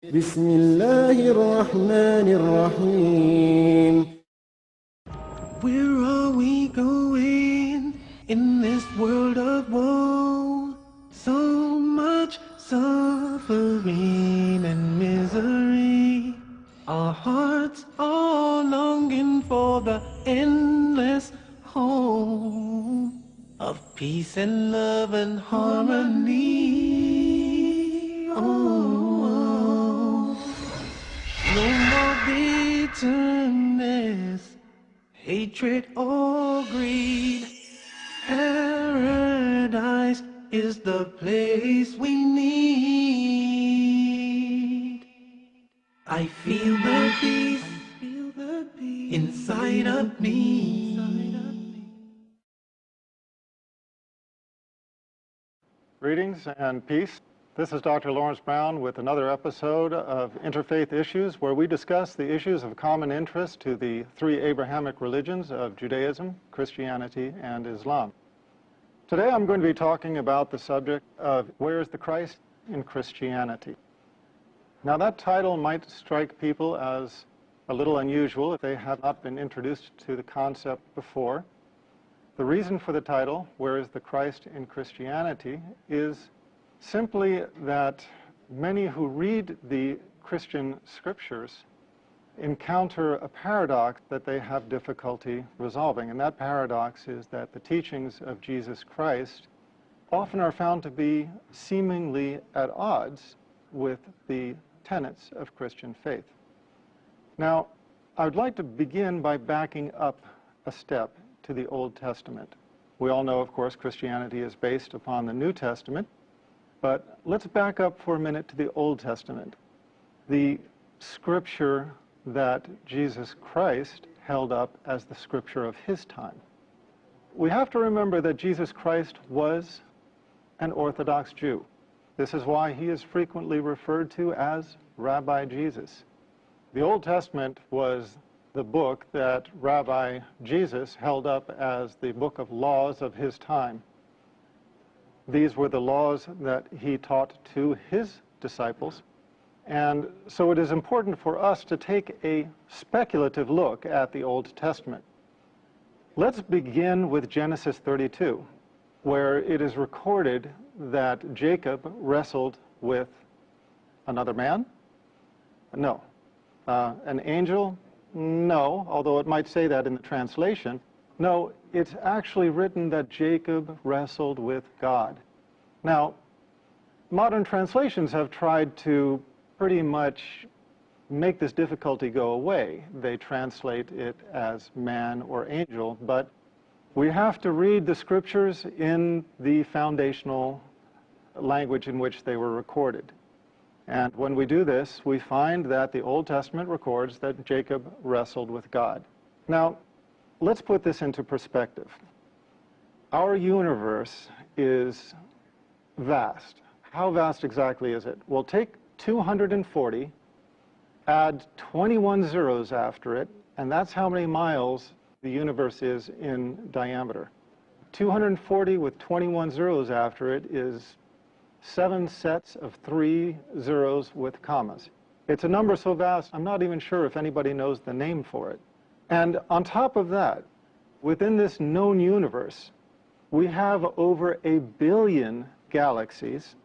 بسم الله الرحمن الرحيم. Where are we going in this world of woe? So much suffering and misery. Our hearts are longing for the endless home of peace and love and harmony. Oh, no more bitterness, hatred or greed. Paradise is the place we need. I feel the peace inside of me. Greetings and peace. This is Dr. Lawrence Brown with another episode of Interfaith Issues, where we discuss the issues of common interest to the three Abrahamic religions of Judaism, Christianity, and Islam. Today I'm going to be talking about the subject of where is the Christ in Christianity. Now that title might strike people as a little unusual if they have not been introduced to the concept before. The reason for the title, Where is the Christ in Christianity, is simply that many who read the Christian scriptures encounter a paradox that they have difficulty resolving. And that paradox is that the teachings of Jesus Christ often are found to be seemingly at odds with the tenets of Christian faith. Now, I would like to begin by backing up a step to the Old Testament. We all know, of course, Christianity is based upon the New Testament, but let's back up for a minute to the Old Testament, the scripture that Jesus Christ held up as the scripture of his time. We have to remember that Jesus Christ was an Orthodox Jew. This is why he is frequently referred to as Rabbi Jesus. The Old Testament was the book that Rabbi Jesus held up as the book of laws of his time. These were the laws that he taught to his disciples. And so it is important for us to take a speculative look at the Old Testament. Let's begin with Genesis 32, where it is recorded that Jacob wrestled with another man? No. An angel? No, although it might say that in the translation. No, it's actually written that Jacob wrestled with God. Now, modern translations have tried to pretty much make this difficulty go away. They translate it as man or angel, but we have to read the scriptures in the foundational language in which they were recorded. And when we do this, we find that the Old Testament records that Jacob wrestled with God. Now, let's put this into perspective. Our universe is vast. How vast exactly is it? Well, take 240, add 21 zeros after it, and that's how many miles the universe is in diameter. 240 with 21 zeros after it is 7 sets of 3 zeros with commas. It's a number so vast, I'm not even sure if anybody knows the name for it. And on top of that, within this known universe, we have over 1 billion galaxies,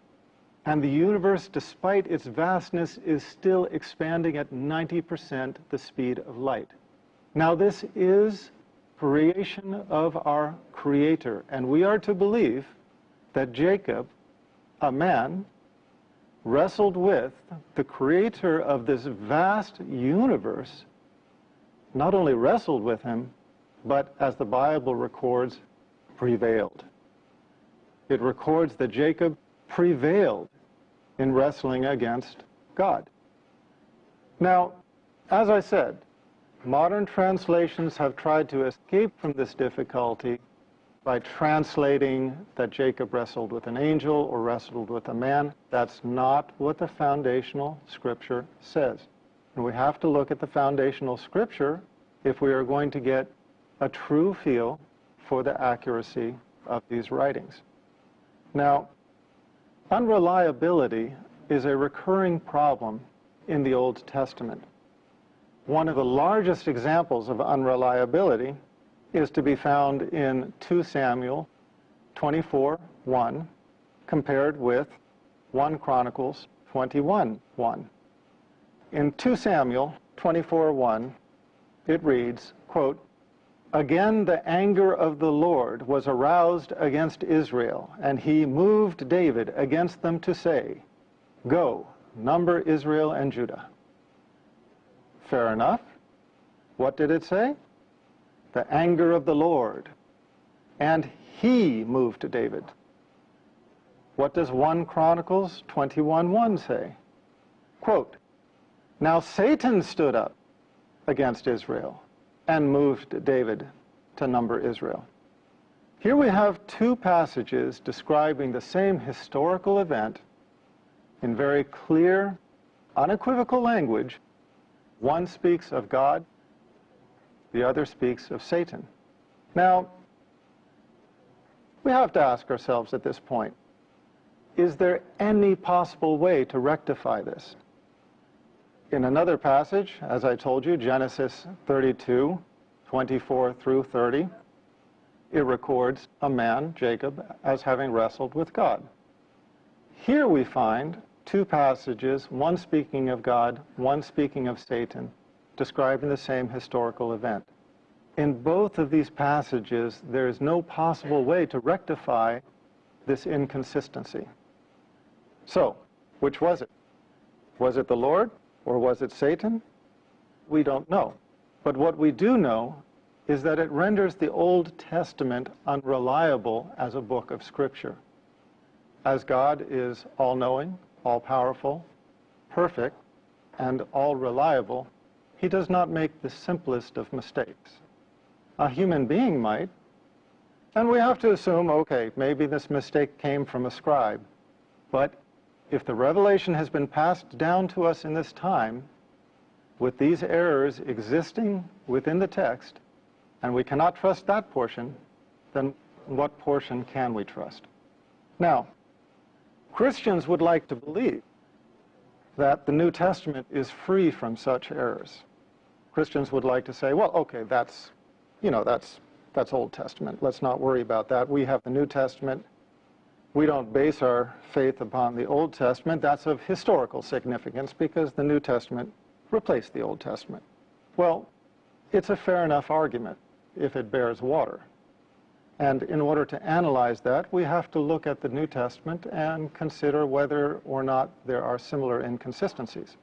and the universe, despite its vastness, is still expanding at 90% the speed of light. Now, this is creation of our Creator, and we are to believe that Jacob, a man, wrestled with the creator of this vast universe, not only wrestled with him, but as the Bible records, prevailed. It records that Jacob prevailed in wrestling against God. Now, as I said, modern translations have tried to escape from this difficulty by translating that Jacob wrestled with an angel or wrestled with a man. That's not what the foundational scripture says. And we have to look at the foundational scripture if we are going to get a true feel for the accuracy of these writings. Now, unreliability is a recurring problem in the Old Testament. One of the largest examples of unreliability is to be found in 2 Samuel 24:1, compared with 1 Chronicles 21:1. In 2 Samuel 24:1, it reads, quote, "Again the anger of the Lord was aroused against Israel, and he moved David against them to say, 'Go, number Israel and Judah.'" Fair enough. What did it say? The anger of the Lord. And he moved David. What does 1 Chronicles 21:1 say? Quote, "Now Satan stood up against Israel and moved David to number Israel." Here we have 2 passages describing the same historical event in very clear, unequivocal language. One speaks of God, the other speaks of Satan. Now, we have to ask ourselves at this point, is there any possible way to rectify this? In another passage, as I told you, Genesis 32:24 through 30, it records a man, Jacob, as having wrestled with God. Here we find 2 passages, one speaking of God, one speaking of Satan, describing the same historical event. In both of these passages, there is no possible way to rectify this inconsistency. So, which was it? Was it the Lord or was it Satan? We don't know. But what we do know is that it renders the Old Testament unreliable as a book of Scripture. As God is all-knowing, all-powerful, perfect, and all-reliable, he does not make the simplest of mistakes. A human being might, and we have to assume, okay, maybe this mistake came from a scribe. But if the revelation has been passed down to us in this time, with these errors existing within the text, and we cannot trust that portion, then what portion can we trust? Now, Christians would like to believe that the New Testament is free from such errors. Christians would like to say, well, okay, that's Old Testament. Let's not worry about that. We have the New Testament. We don't base our faith upon the Old Testament. That's of historical significance because the New Testament replaced the Old Testament. Well, it's a fair enough argument if it bears water. And in order to analyze that, we have to look at the New Testament and consider whether or not there are similar inconsistencies.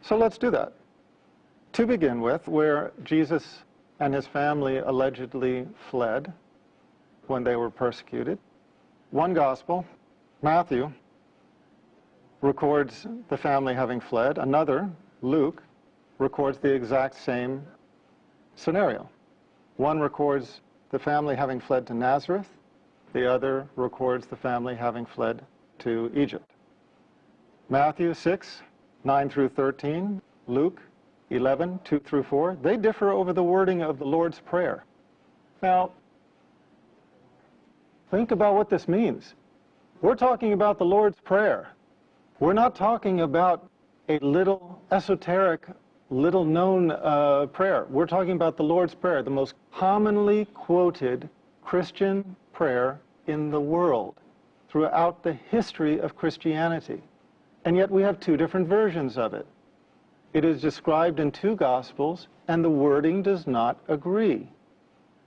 So let's do that. To begin with, where Jesus and his family allegedly fled when they were persecuted, one gospel, Matthew, records the family having fled. Another, Luke, records the exact same scenario. One records the family having fled to Nazareth. The other records the family having fled to Egypt. Matthew 6:9 through 13, Luke 11:2 through 4, they differ over the wording of the Lord's Prayer. Now, think about what this means. We're talking about the Lord's Prayer. We're not talking about a little esoteric, little-known prayer. We're talking about the Lord's Prayer, the most commonly quoted Christian prayer in the world throughout the history of Christianity. And yet we have 2 different versions of it. It is described in 2 Gospels, and the wording does not agree.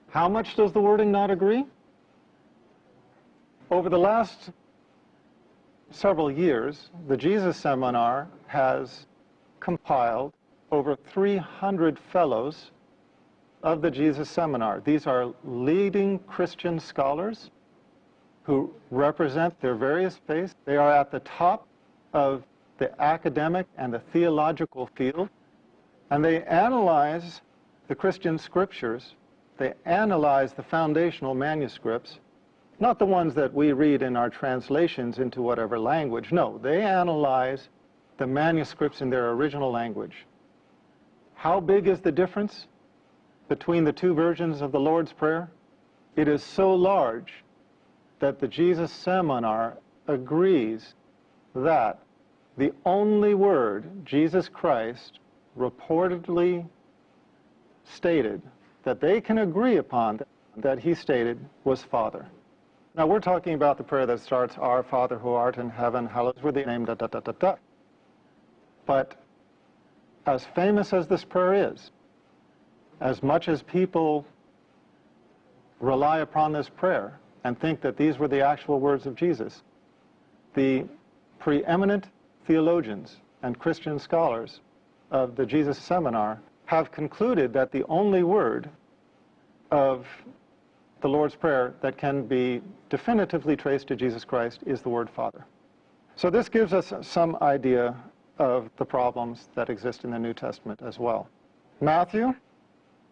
How much does the wording not agree? Over the last several years, the Jesus Seminar has compiled over 300 fellows of the Jesus Seminar. These are leading Christian scholars who represent their various faiths. They are at the top of the academic and the theological field, and they analyze the Christian scriptures. They analyze the foundational manuscripts, not the ones that we read in our translations into whatever language. No, they analyze the manuscripts in their original language. How big is the difference between the 2 versions of the Lord's Prayer? It is so large that the Jesus Seminar agrees that the only word Jesus Christ reportedly stated that they can agree upon that he stated was Father. Now we're talking about the prayer that starts, Our Father who art in heaven, hallowed be thy name, da da da da da. But as famous as this prayer is, as much as people rely upon this prayer and think that these were the actual words of Jesus, the preeminent theologians and Christian scholars of the Jesus Seminar have concluded that the only word of the Lord's Prayer that can be definitively traced to Jesus Christ is the word Father. So this gives us some idea of the problems that exist in the New Testament as well. Matthew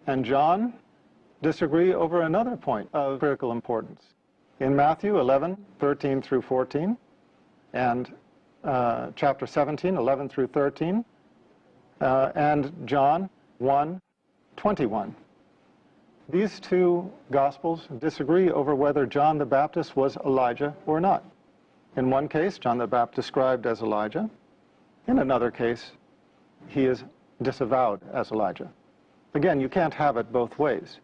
and John disagree over another point of critical importance. In Matthew 11:13 through 14, and chapter 17, 11 through 13, and John 1:21. These two Gospels disagree over whether John the Baptist was Elijah or not. In one case, John the Baptist described as Elijah. In another case, he is disavowed as Elijah. Again, you can't have it both ways.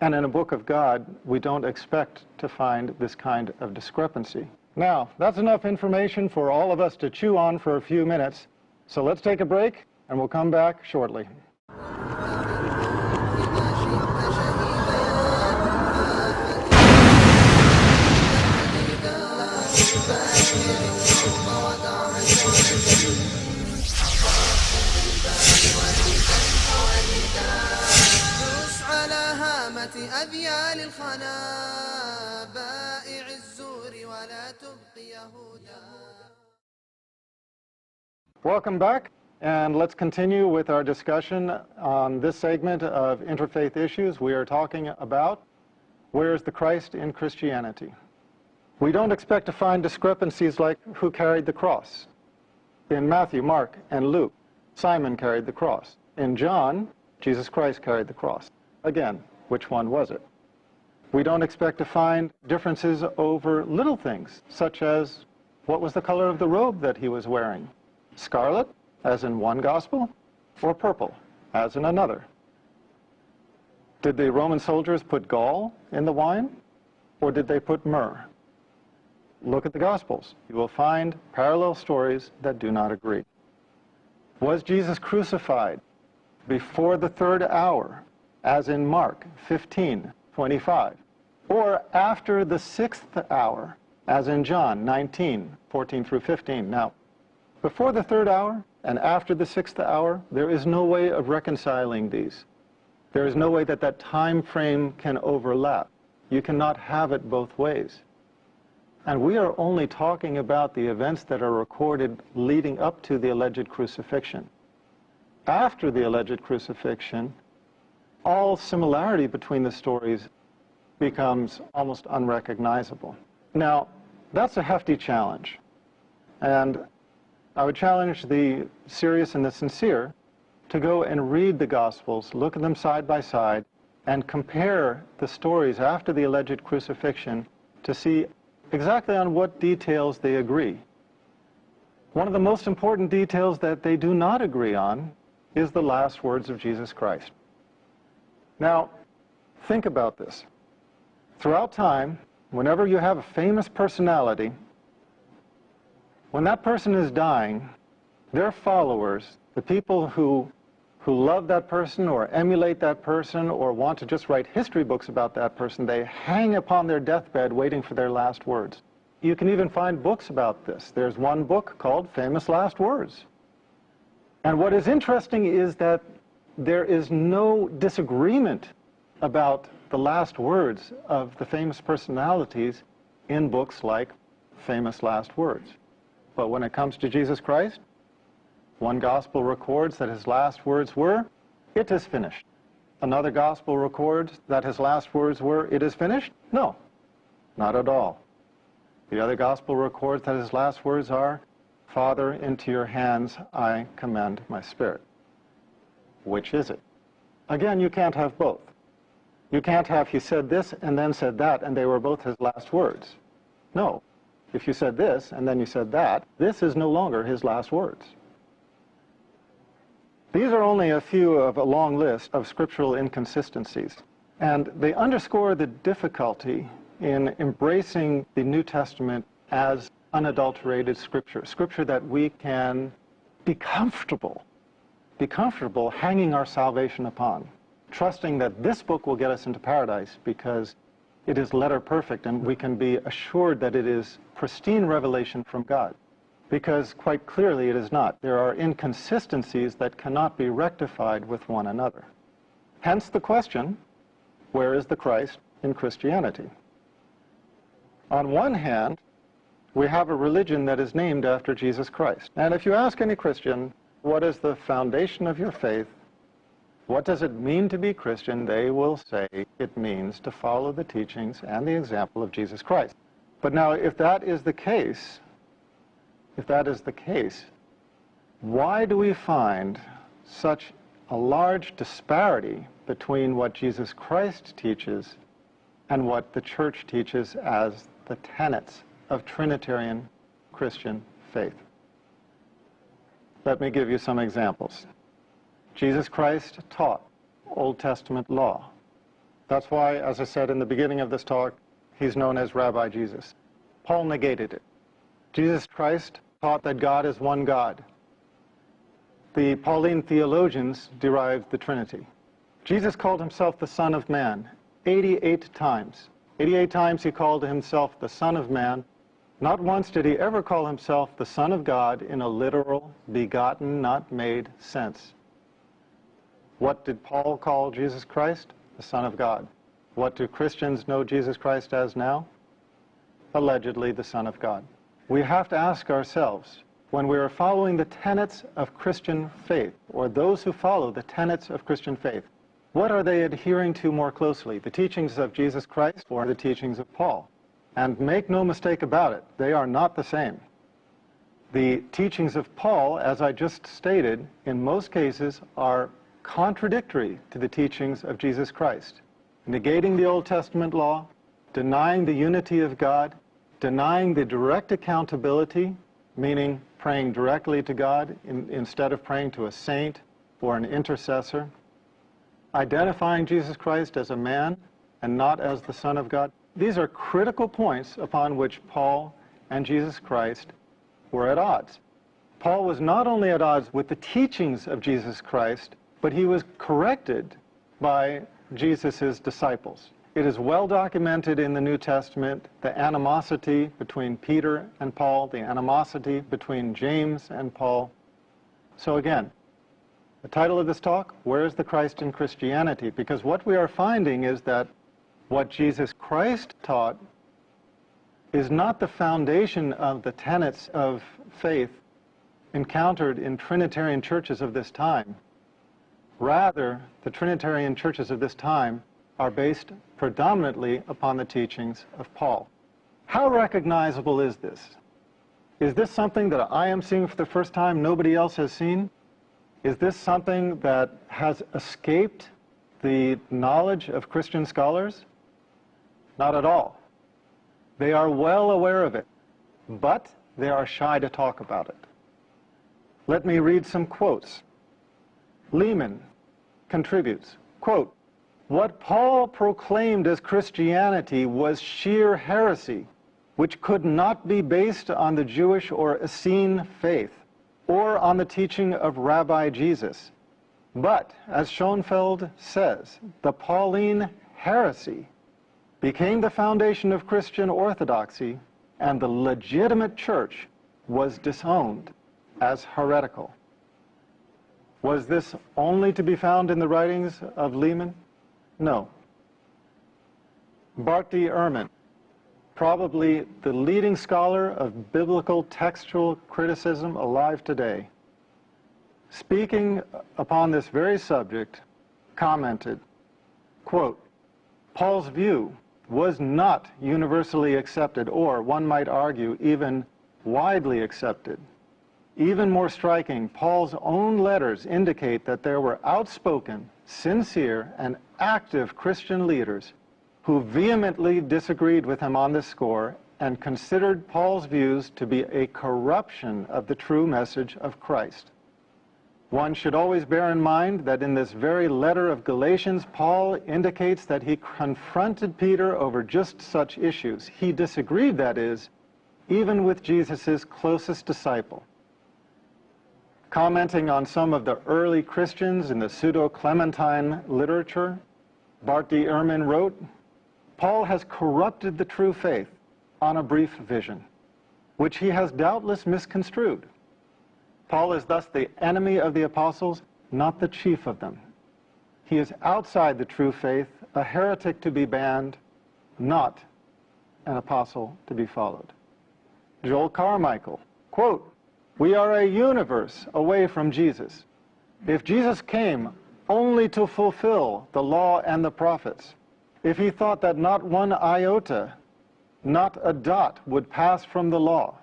And in a book of God, we don't expect to find this kind of discrepancy. Now, that's enough information for all of us to chew on for a few minutes. So let's take a break, and we'll come back shortly. أذيال الخنا بائع الزور ولا تبقي يهودا. Welcome back, and let's continue with our discussion on this segment of Interfaith Issues. We are talking about where is the Christ in Christianity. We don't expect to find discrepancies like who carried the cross. In Matthew, Mark, and Luke, Simon carried the cross. In John, Jesus Christ carried the cross. Again, which one was it? We don't expect to find differences over little things, such as what was the color of the robe that he was wearing? Scarlet, as in one gospel, or purple, as in another? Did the Roman soldiers put gall in the wine, or did they put myrrh? Look at the Gospels. You will find parallel stories that do not agree. Was Jesus crucified before the third hour, as in Mark 15:25, or after the sixth hour, as in John 19:14 through 15? Now, before the third hour and after the sixth hour, there is no way of reconciling these. There is no way that that time frame can overlap. You cannot have it both ways. And we are only talking about the events that are recorded leading up to the alleged crucifixion. After the alleged crucifixion, all similarity between the stories becomes almost unrecognizable. Now, that's a hefty challenge. And I would challenge the serious and the sincere to go and read the Gospels, look at them side by side, and compare the stories after the alleged crucifixion to see exactly on what details they agree. One of the most important details that they do not agree on is the last words of Jesus Christ. Now, think about this. Throughout time, whenever you have a famous personality, when that person is dying, their followers, the people who love that person or emulate that person or want to just write history books about that person, they hang upon their deathbed waiting for their last words. You can even find books about this. There's one book called Famous Last Words. And what is interesting is that there is no disagreement about the last words of the famous personalities in books like Famous Last Words. But when it comes to Jesus Christ, one gospel records that his last words were, "It is finished." Another gospel records that his last words were, "It is finished?" No, not at all. The other gospel records that his last words are, "Father, into your hands I commend my spirit." Which is it? Again, you can't have both. You can't have he said this and then said that and they were both his last words. No. if you said this and then you said that, this is no longer his last words. These are only a few of a long list of scriptural inconsistencies, and they underscore the difficulty in embracing the New Testament as unadulterated scripture, scripture that we can be comfortable hanging our salvation upon, trusting that this book will get us into paradise because it is letter perfect and we can be assured that it is pristine revelation from God. Because quite clearly it is not. There are inconsistencies that cannot be rectified with one another. Hence the question, where is the Christ in Christianity? On one hand, we have a religion that is named after Jesus Christ. And if you ask any Christian, what is the foundation of your faith? What does it mean to be Christian? They will say it means to follow the teachings and the example of Jesus Christ. But now, if that is the case, why do we find such a large disparity between what Jesus Christ teaches and what the church teaches as the tenets of Trinitarian Christian faith? Let me give you some examples. Jesus Christ taught Old Testament law. That's why, as I said in the beginning of this talk, he's known as Rabbi Jesus. Paul negated it. Jesus Christ taught that God is one God. The Pauline theologians derived the Trinity. Jesus called himself the Son of Man 88 times. 88 times he called himself the Son of Man. Not once did he ever call himself the Son of God in a literal, begotten, not made sense. What did Paul call Jesus Christ? The Son of God. What do Christians know Jesus Christ as now? Allegedly the Son of God. We have to ask ourselves, when we are following the tenets of Christian faith, or those who follow the tenets of Christian faith, what are they adhering to more closely, the teachings of Jesus Christ or the teachings of Paul? And make no mistake about it, they are not the same. The teachings of Paul, as I just stated, in most cases are contradictory to the teachings of Jesus Christ, negating the Old Testament law, denying the unity of God, denying the direct accountability, meaning praying directly to God instead of praying to a saint or an intercessor, identifying Jesus Christ as a man and not as the Son of God. These are critical points upon which Paul and Jesus Christ were at odds. Paul was not only at odds with the teachings of Jesus Christ, but he was corrected by Jesus' disciples. It is well documented in the New Testament, the animosity between Peter and Paul, the animosity between James and Paul. So again, the title of this talk, Where is the Christ in Christianity? Because what we are finding is that what Jesus Christ taught is not the foundation of the tenets of faith encountered in Trinitarian churches of this time. Rather, the Trinitarian churches of this time are based predominantly upon the teachings of Paul. How recognizable is this? Is this something that I am seeing for the first time nobody else has seen? Is this something that has escaped the knowledge of Christian scholars? Not at all. They are well aware of it, but they are shy to talk about it. Let me read some quotes. Lehman contributes, quote, "What Paul proclaimed as Christianity was sheer heresy, which could not be based on the Jewish or Essene faith, or on the teaching of Rabbi Jesus. But, as Schoenfeld says, the Pauline heresy became the foundation of Christian orthodoxy, and the legitimate church was disowned as heretical." Was this only to be found in the writings of Lehman? No. Barty Ehrman, probably the leading scholar of biblical textual criticism alive today, speaking upon this very subject, commented, quote, "Paul's view was not universally accepted, or, one might argue, even widely accepted. Even more striking, Paul's own letters indicate that there were outspoken, sincere, and active Christian leaders who vehemently disagreed with him on this score and considered Paul's views to be a corruption of the true message of Christ. One should always bear in mind that in this very letter of Galatians, Paul indicates that he confronted Peter over just such issues. He disagreed, that is, even with Jesus' closest disciple. Commenting on some of the early Christians in the pseudo-Clementine literature, Bart D. Ehrman wrote, "Paul has corrupted the true faith on a brief vision, which he has doubtless misconstrued. Paul is thus the enemy of the apostles, not the chief of them. He is outside the true faith, a heretic to be banned, not an apostle to be followed." Joel Carmichael, quote, "We are a universe away from Jesus. If Jesus came only to fulfill the law and the prophets, if he thought that not one iota, not a dot would pass from the law,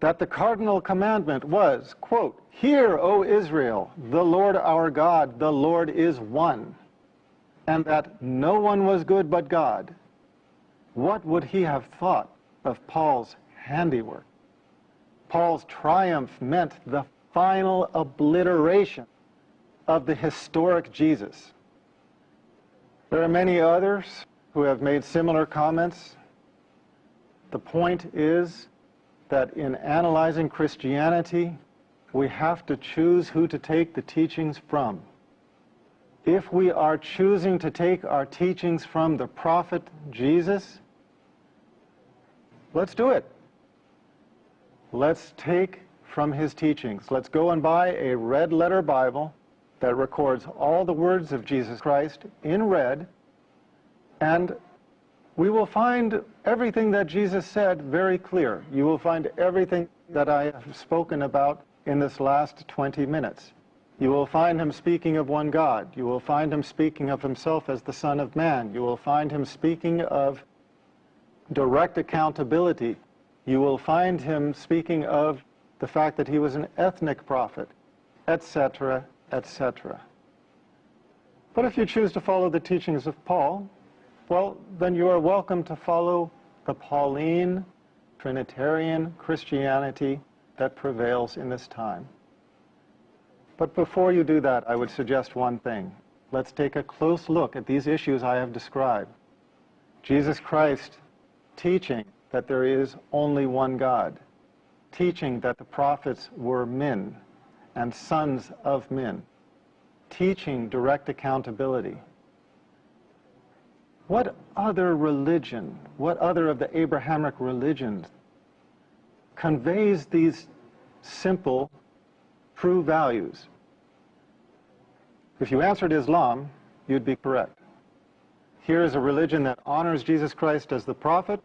that the cardinal commandment was, quote, 'Hear, O Israel, the Lord our God, the Lord is one,' and that no one was good but God, what would he have thought of Paul's handiwork? Paul's triumph meant the final obliteration of the historic Jesus." There are many others who have made similar comments. The point is that in analyzing Christianity, we have to choose who to take the teachings from. If we are choosing to take our teachings from the prophet Jesus, let's do it. Let's take from his teachings. Let's go and buy a red letter Bible that records all the words of Jesus Christ in red, and we will find everything that Jesus said very clear. You will find everything that I have spoken about in this last 20 minutes. You will find him speaking of one God. You will find him speaking of himself as the Son of Man. You will find him speaking of direct accountability. You will find him speaking of the fact that he was an ethnic prophet, etc., etc. But if you choose to follow the teachings of Paul, well, then you are welcome to follow the Pauline, Trinitarian Christianity that prevails in this time. But before you do that, I would suggest one thing. Let's take a close look at these issues I have described. Jesus Christ teaching that there is only one God, teaching that the prophets were men and sons of men, teaching direct accountability. What other religion, what other of the Abrahamic religions conveys these simple, true values? If you answered Islam, you'd be correct. Here is a religion that honors Jesus Christ as the prophet,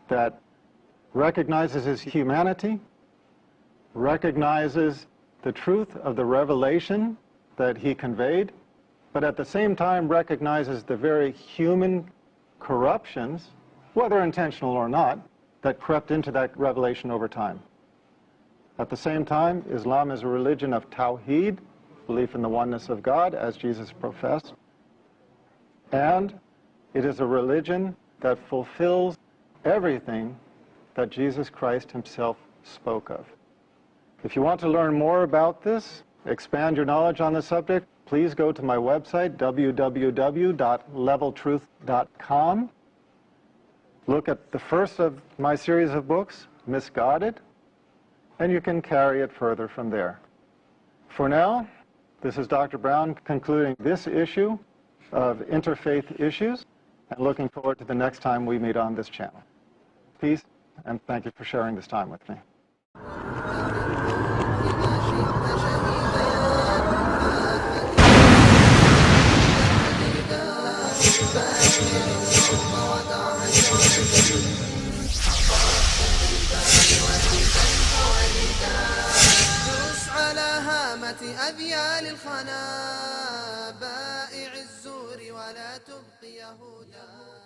that recognizes his humanity, recognizes the truth of the revelation that he conveyed, but at the same time recognizes the very human corruptions, whether intentional or not, that crept into that revelation over time. At the same time, Islam is a religion of Tawheed, belief in the oneness of God, as Jesus professed, and it is a religion that fulfills everything that Jesus Christ himself spoke of. If you want to learn more about this, expand your knowledge on the subject, please go to my website, www.leveltruth.com. Look at the first of my series of books, Misguided, and you can carry it further from there. For now, this is Dr. Brown concluding this issue of Interfaith Issues, and looking forward to the next time we meet on this channel. Peace, and thank you for sharing this time with me. دوس على هامة أذيال الخنا بائع الزور ولا تبقي يهودا